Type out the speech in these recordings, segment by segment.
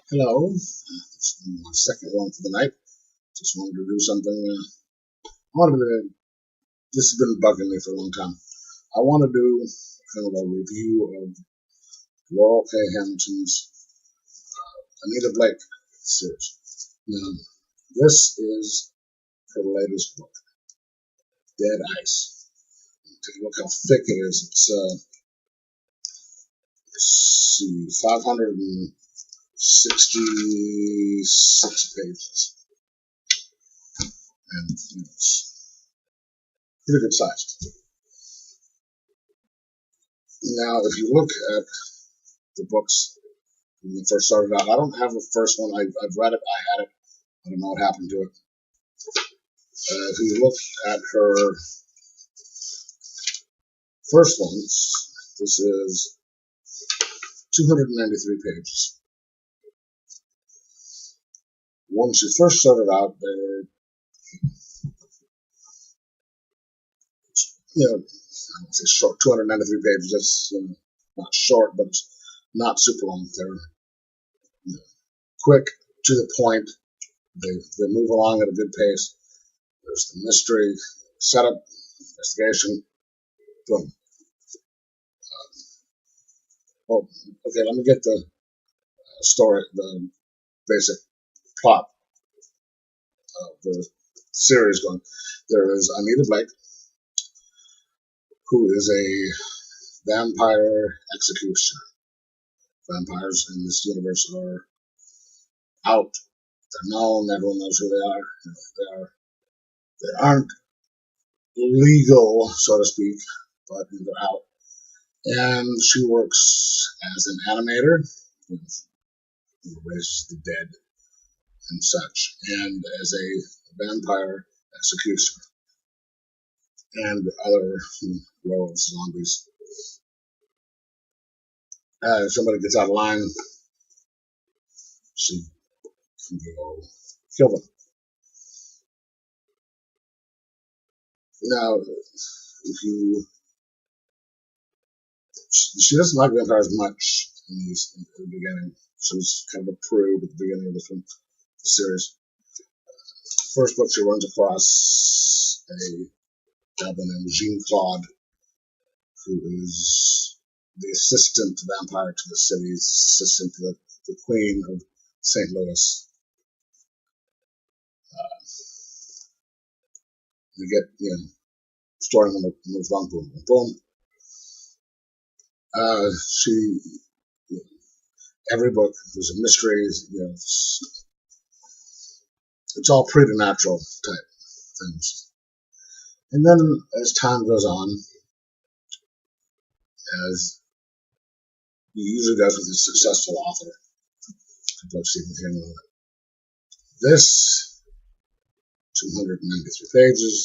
Hello, it's my second one for the night. Just wanted to do something. This has been bugging me for a long time. I want to do kind of a review of Laurel K. Hamilton's Anita Blake series. Now, this is her latest book, Dead Ice. Take a look how thick it is. Let's see, 566 pages, and it's pretty good size. Now, if you look at the books when it first started out, I don't have the first one. I've read it. I had it. I don't know what happened to it. If you look at her first ones, this is 293 pages. When she first started out, they were, I don't say short, 293 pages. That's not short, but it's not super long. They're quick, to the point. They move along at a good pace. There's the mystery, setup, investigation, boom. Okay, let me get the story, the basic plot of the series going. There is Anita Blake, who is a vampire executioner. Vampires in this universe are out. They're known. Everyone knows who they are. They aren't legal, so to speak, but they're out. And she works as an animator, who raises the dead and such, and as a vampire executioner, and other werewolves, zombies. If somebody gets out of line, she can go kill them. Now, she doesn't like vampires much in the beginning. She was kind of a prude at the beginning of the series. First book, she runs across a guy named Jean Claude, who is the assistant vampire to the city's assistant to the Queen of St. Louis. You get, story moves on, boom, boom, boom. Every book, there's a mystery, it's all preternatural type things. And then as time goes on, as he usually does with a successful author, this 293 pages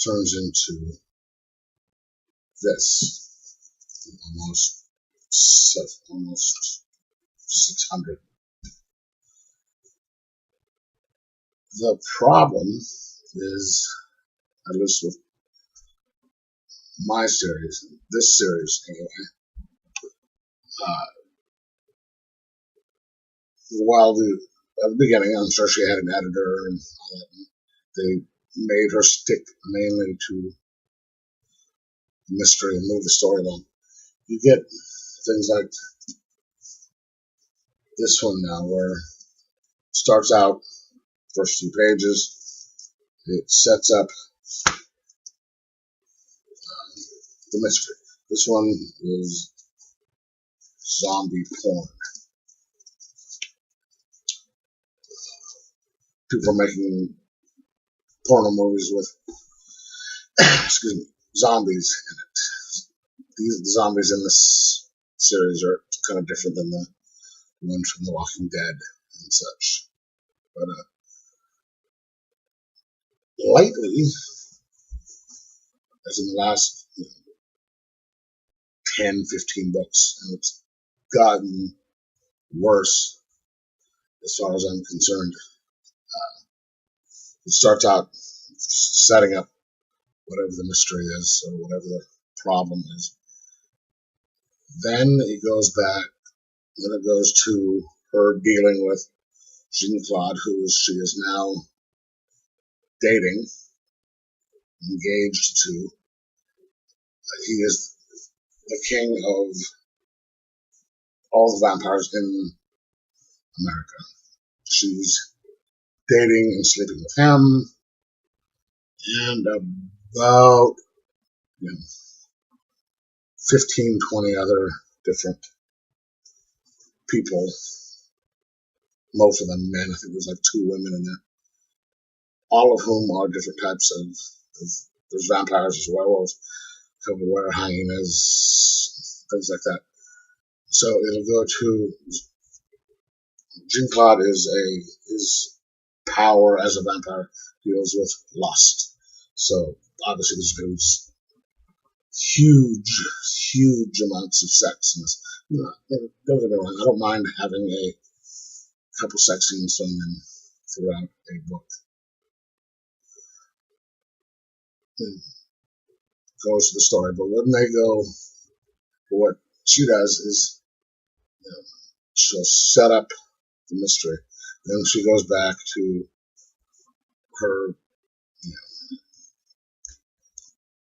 turns into this, almost 600. The problem is, at least with my series, this series anyway, while at the beginning, I'm sure she had an editor and all that, and they made her stick mainly to mystery and move the story along. You get things like this one now, where it starts out, first few pages, it sets up the mystery. This one is zombie porn. People are making porno movies with zombies in it. The zombies in this series are kind of different than the ones from The Walking Dead and such. But lately, as in the last 10, 15 books, and it's gotten worse as far as I'm concerned. It starts out just setting up whatever the mystery is or whatever the problem is. Then it goes back, then it goes to her dealing with Jean-Claude, who she is now dating, engaged to. He is the king of all the vampires in America. She's dating and sleeping with him, and about 15, 20 other different people, most of them men. I think there's like 2 women in there, all of whom are different types of there's vampires, there's werewolves, were hyenas, things like that. So it'll go to Jean-Claude his power as a vampire deals with lust. So obviously there's going to be huge amounts of sex in this. Don't get me wrong, I don't mind having a couple sex scenes thrown in throughout a book. It goes to the story, but when they go, what she does is she'll set up the mystery, then she goes back to her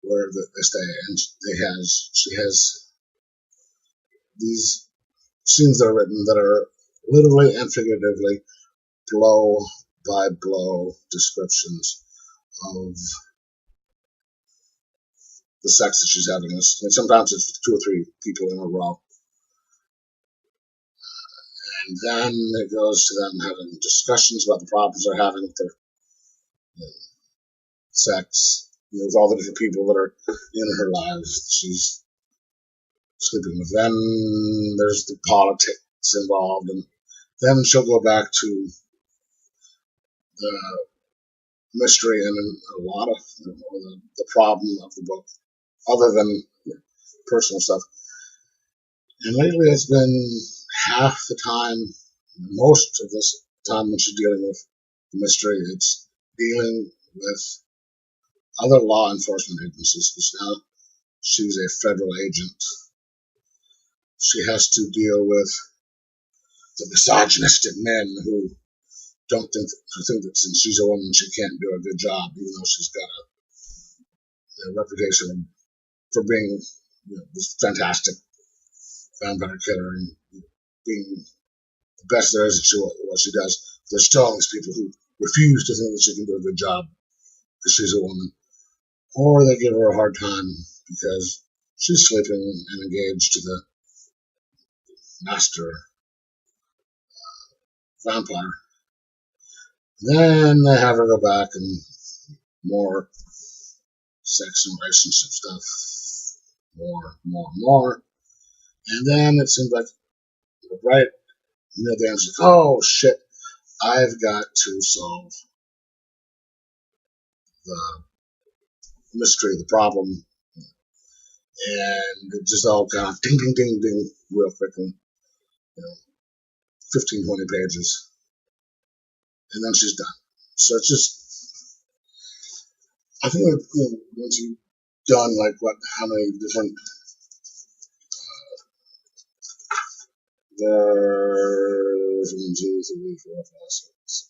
where they stay, and she has these scenes that are written that are literally and figuratively blow by blow descriptions of the sex that she's having. Sometimes it's 2 or 3 people in a row. And then it goes to them having discussions about the problems they're having with their sex, with all the different people that are in her lives she's sleeping with. Then there's the politics involved, and then she'll go back to the mystery and a lot of the problem of the book, other than personal stuff. And lately it's been half the time, most of this time when she's dealing with the mystery, it's dealing with other law enforcement agencies, because now she's a federal agent. She has to deal with the misogynistic men who don't think that since she's a woman she can't do a good job, even though she's got a reputation for being this fantastic vampire killer and being the best there is at what she does. There's still all these people who refuse to think that she can do a good job because she's a woman, or they give her a hard time because she's sleeping and engaged to the master vampire. Then they have her go back and more sex and relationship stuff, more. And then it seems like right near the end, she's like, oh shit, I've got to solve the mystery, the problem. And it just all kind of ding, ding, ding, ding, real quickly. 15, 20 pages. And then she's done. So it's just, I think once you've done how many different, there's 1, 2, 3, 4, 5, 6,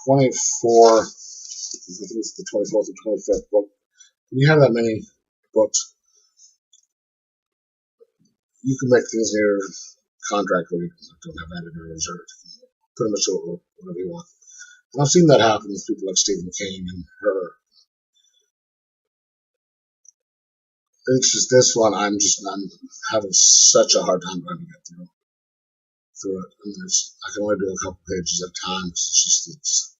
24, I think it's the 24th or 25th book. When you have that many books, you can make things in your contract where you don't have editors or pretty much whatever you want. And I've seen that happen with people like Stephen King and her. It's just this one, I'm having such a hard time trying to get through it. And I can only do a couple pages at a time. It's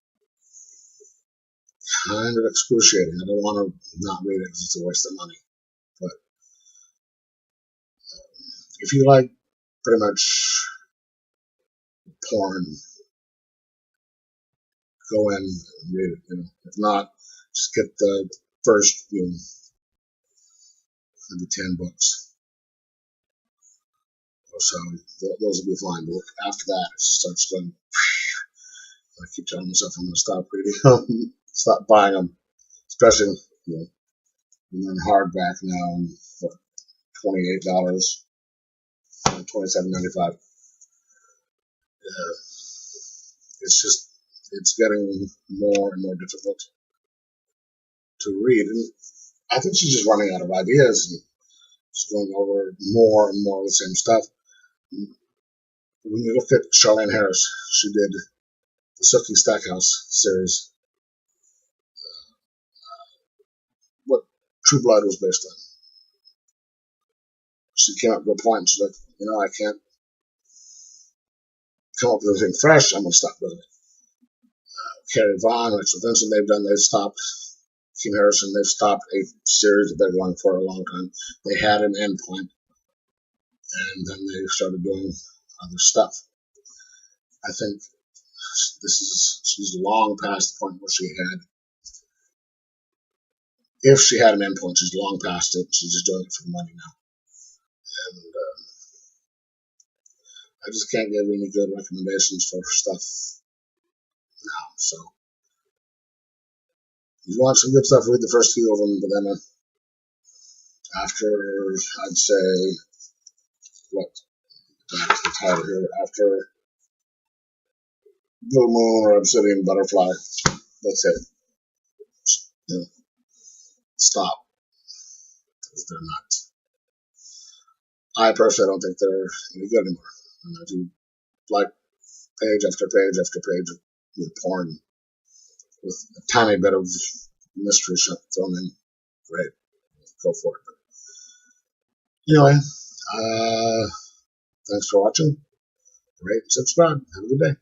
kind of excruciating. I don't want to not read it because it's a waste of money. But if you like pretty much porn, go in and read it. If not, just get the first maybe 10 books or so. Those will be fine. But after that, it starts going. I keep telling myself I'm going to stop reading them, stop buying them, especially You know, and then hardback now, what, $28, $27.95. Yeah, it's getting more and more difficult to read, and I think she's just running out of ideas and just going over more and more of the same stuff. When you look at Charlene Harris, she did the Sookie Stackhouse series, what True Blood was based on. She came up with a point, and she's like, I can't come up with anything fresh. I'm going to stop doing it. Carrie Vaughn, Rachel Vincent, they've stopped. Kim Harrison, they've stopped a series that they're going for a long time. They had an end point, and then they started doing other stuff. I think she's long past the point where if she had an end point, she's long past it. She's just doing it for the money now. And I just can't give any good recommendations for stuff now. So if you want some good stuff, read the first few of them, but then after, I'd say, back to the title here, after Blue Moon or Obsidian Butterfly, that's it. Stop. Because they're not. I personally don't think they're any good anymore. And if you like page after page after page with porn, with a tiny bit of mystery thrown in, great. Go for it. But anyway, thanks for watching. Rate and subscribe. Have a good day.